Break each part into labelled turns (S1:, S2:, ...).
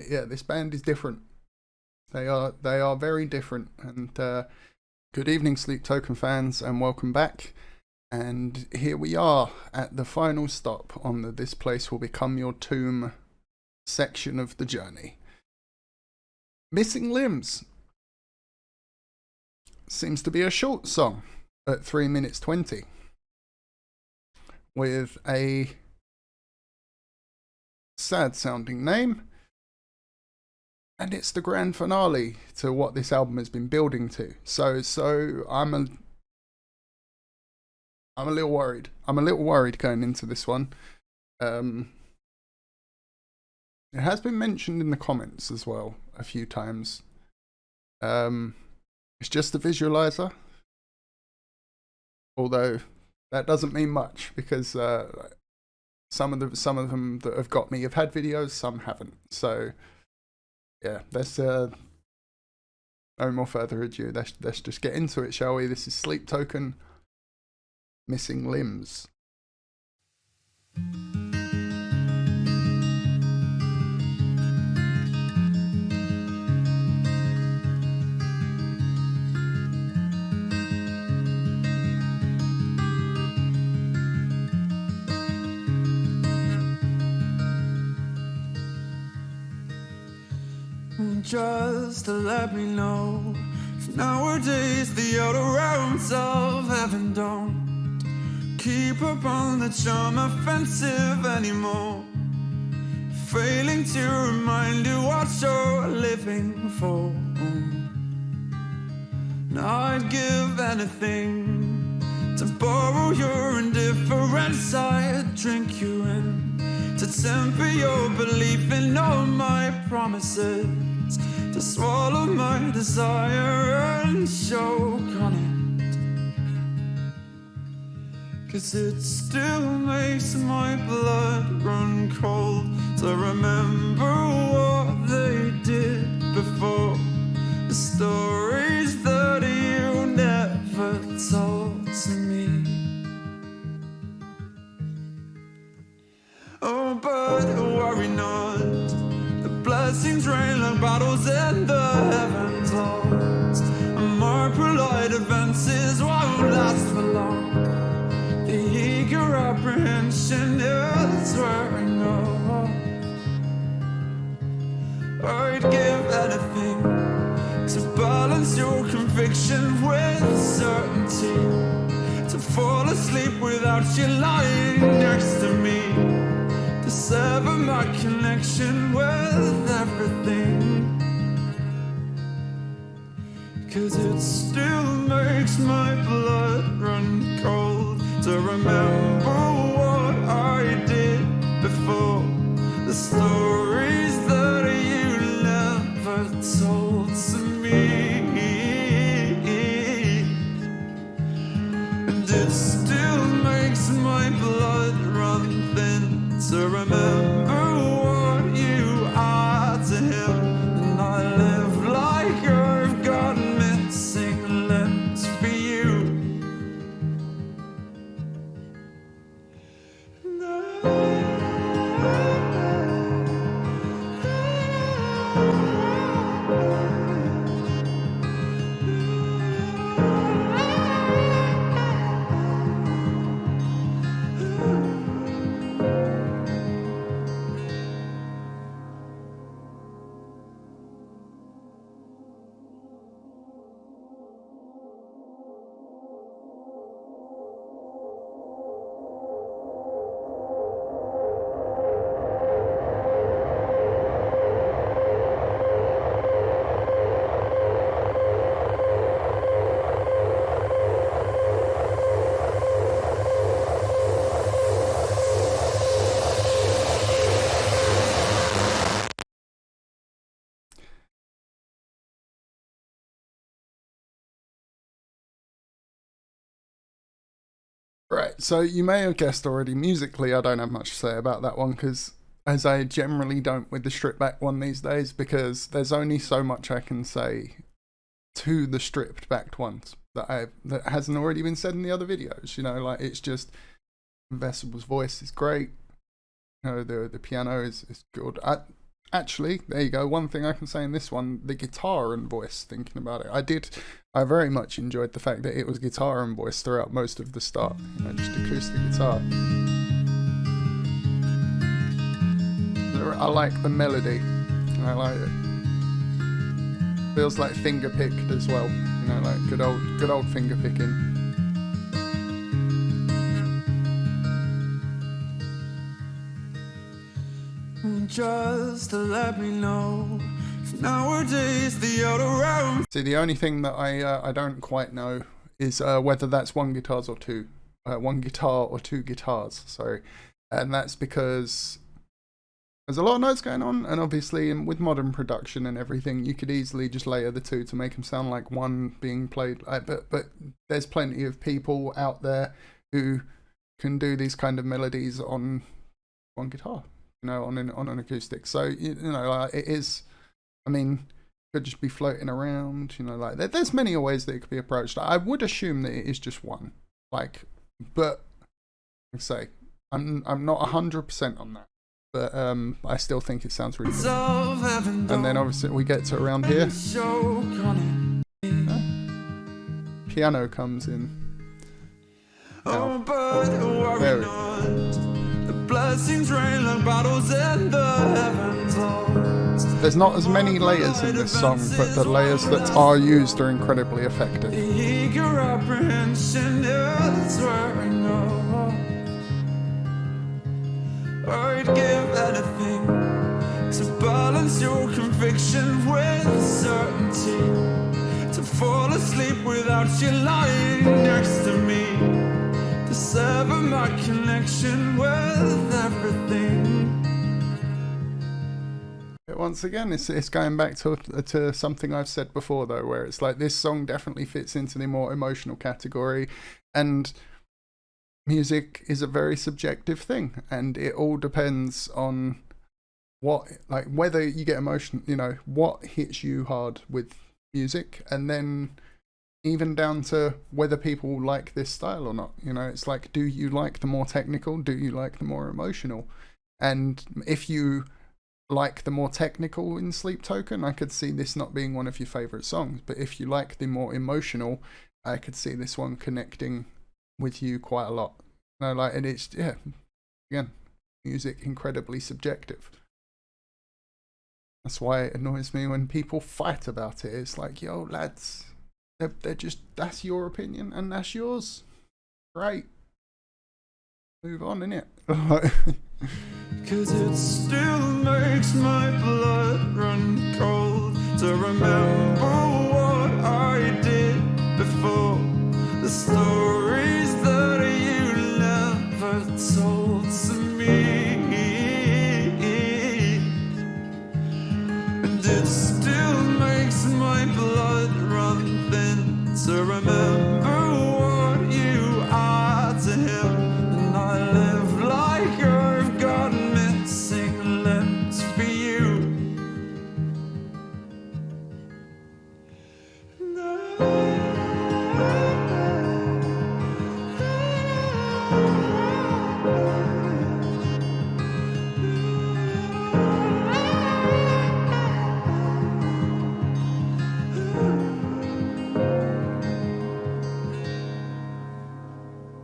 S1: yeah, this band is different. They are very different. And good evening, Sleep Token fans, and welcome back. And here we are at the final stop on the This Place Will Become Your Tomb section of the journey. Missing Limbs seems to be a short song at 3 minutes 20 with a sad sounding name, and it's the grand finale to what this album has been building to. So I'm a little worried. I'm a little worried going into this one. It has been mentioned in the comments as well a few times. It's just a visualizer, although that doesn't mean much because some of them that have got me have had videos, some haven't. So yeah, let's no more further ado. Let's just get into it, shall we? This is Sleep Token, Missing Limbs.
S2: Just to let me know if nowadays the outer rounds of heaven don't keep up on the charm offensive anymore, failing to remind you what you're living for. And I'd give anything to borrow your indifference. I'd drink you in to temper your belief in all my promises, to swallow my desire and choke on it. 'Cause it still makes my blood run cold to remember what they did before, the stories that you never told to me. Oh, but worry not, the blessings rain like battles in the heavens lost. More polite advances won't last for long. The eager apprehension is wearing off. I'd give anything to balance your conviction with certainty, to fall asleep without you lying next to me, to sever my connection with everything. 'Cause it still makes my blood run cold to remember what I did before, the stories that you never told to me. And it still makes my blood run thin to remember what you are to him. And I live like I've got missing limbs for you.
S1: Right, so you may have guessed already, musically I don't have much to say about that one, because as I generally don't with the stripped back one these days, because there's only so much I can say to the stripped backed ones that hasn't already been said in the other videos. You know, like, it's just, Vesible's voice is great, you know, the piano is good. Actually, there you go. One thing I can say in this one, the guitar and voice, thinking about it. I very much enjoyed the fact that it was guitar and voice throughout most of the start. You know, just acoustic guitar. I like the melody. I like it. Feels like finger picked as well. You know, like good old finger picking.
S2: Just to let me know if nowadays the other round.
S1: See, the only thing that I don't quite know is whether that's one guitar or two guitars. Sorry, and that's because there's a lot of notes going on, and obviously with modern production and everything, you could easily just layer the two to make them sound like one being played. But there's plenty of people out there who can do these kind of melodies on one guitar. You know, on an acoustic. So you know, like, it is. I mean, could just be floating around. You know, like there's many ways that it could be approached. I would assume that it is just one. Like, but like I say, I'm not 100% on that. But I still think it sounds really good. And then obviously we get to around here. Piano comes in.
S2: Oh, but worry not. The blessings rain like bottles in the heavens.
S1: There's not as many layers in this song, but the layers that are used are incredibly effective.
S2: Eager apprehension is where I know I'd give anything to balance your conviction with certainty, to fall asleep without you lying next to me, to sever my connection with everything.
S1: Once again, it's going back to something I've said before, though, where it's like this song definitely fits into the more emotional category, and music is a very subjective thing, and it all depends on whether you get emotion, you know, what hits you hard with music, and then even down to whether people like this style or not. You know, it's like, do you like the more technical? Do you like the more emotional? And if you like the more technical in Sleep Token, I could see this not being one of your favorite songs. But if you like the more emotional, I could see this one connecting with you quite a lot. No, like, and it's, yeah, again, music incredibly subjective. That's why it annoys me when people fight about it. It's like, yo, lads, they're just, that's your opinion and that's yours. Great. Move on, innit?
S2: 'Cause it still makes my blood run cold to remember what I did before, the stories that you never told to me, and it still makes my blood run thin to remember what you are to him, and I live like I've got missing limbs for you.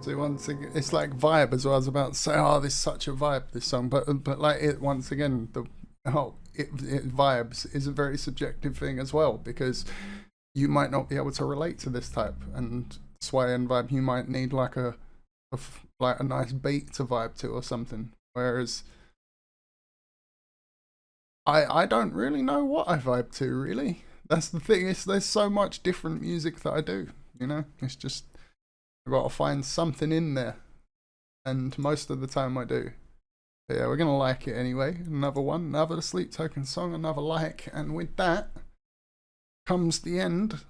S1: So once again, it's like vibe as well. I was about to say, oh, this is such a vibe, this song, but like it once again, it vibes is a very subjective thing as well, because you might not be able to relate to this type, and sway and vibe, you might need like a nice beat to vibe to or something. Whereas I don't really know what I vibe to, really. That's the thing. There's so much different music that I do. You know, it's just I've got to find something in there, and most of the time I do. But yeah, we're gonna like it anyway. Another Sleep Token song, another like, and with that comes the end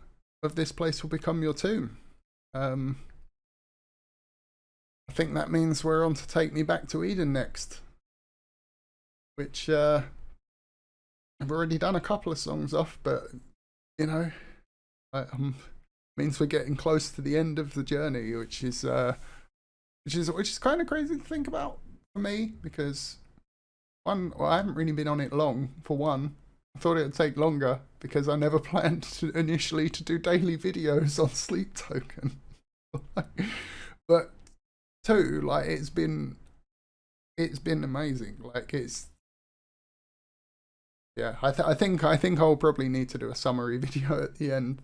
S1: of This Place Will Become Your Tomb. I think that means we're on to Take Me Back to Eden next, which I've already done a couple of songs off, but you know, means we're getting close to the end of the journey, which is kind of crazy to think about for me, because Well, I haven't really been on it long, for one. I thought it would take longer because I never planned initially to do daily videos on Sleep Token. But two, like it's been amazing. Like it's yeah. I think I'll probably need to do a summary video at the end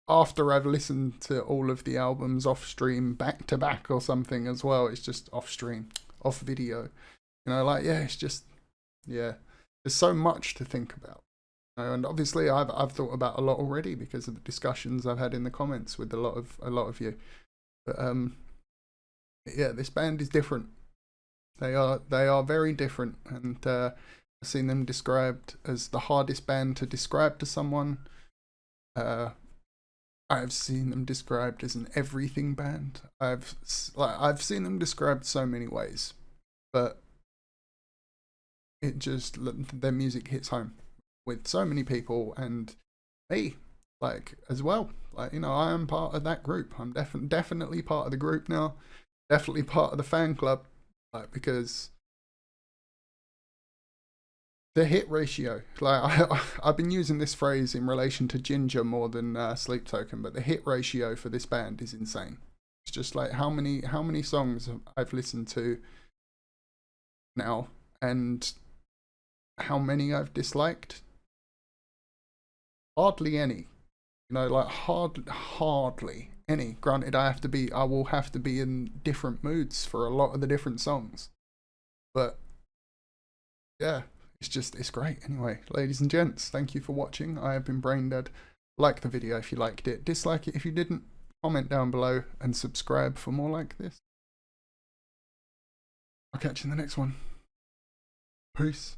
S1: after I've listened to all of the albums off stream back to back or something as well. It's just off stream, off video. You know, like yeah, it's just yeah. There's so much to think about. You know, and obviously I've thought about a lot already because of the discussions I've had in the comments with a lot of you. But yeah, this band is different. They are very different, and I've seen them described as the hardest band to describe to someone. I've seen them described as an everything band. I've seen them described so many ways, but it just their music hits home with so many people and me, like as well. Like you know, I am part of that group. I'm definitely part of the group now. Definitely part of the fan club, like because the hit ratio. Like I've been using this phrase in relation to Ginger more than Sleep Token, but the hit ratio for this band is insane. It's just like how many songs I've listened to now, and how many I've disliked. Hardly any. You know, like hardly any. Granted, I will have to be in different moods for a lot of the different songs, but yeah. It's great. Anyway, ladies and gents, thank you for watching. I have been Braindead. Like the video if you liked it. Dislike it if you didn't. Comment down below and subscribe for more like this. I'll catch you in the next one. Peace.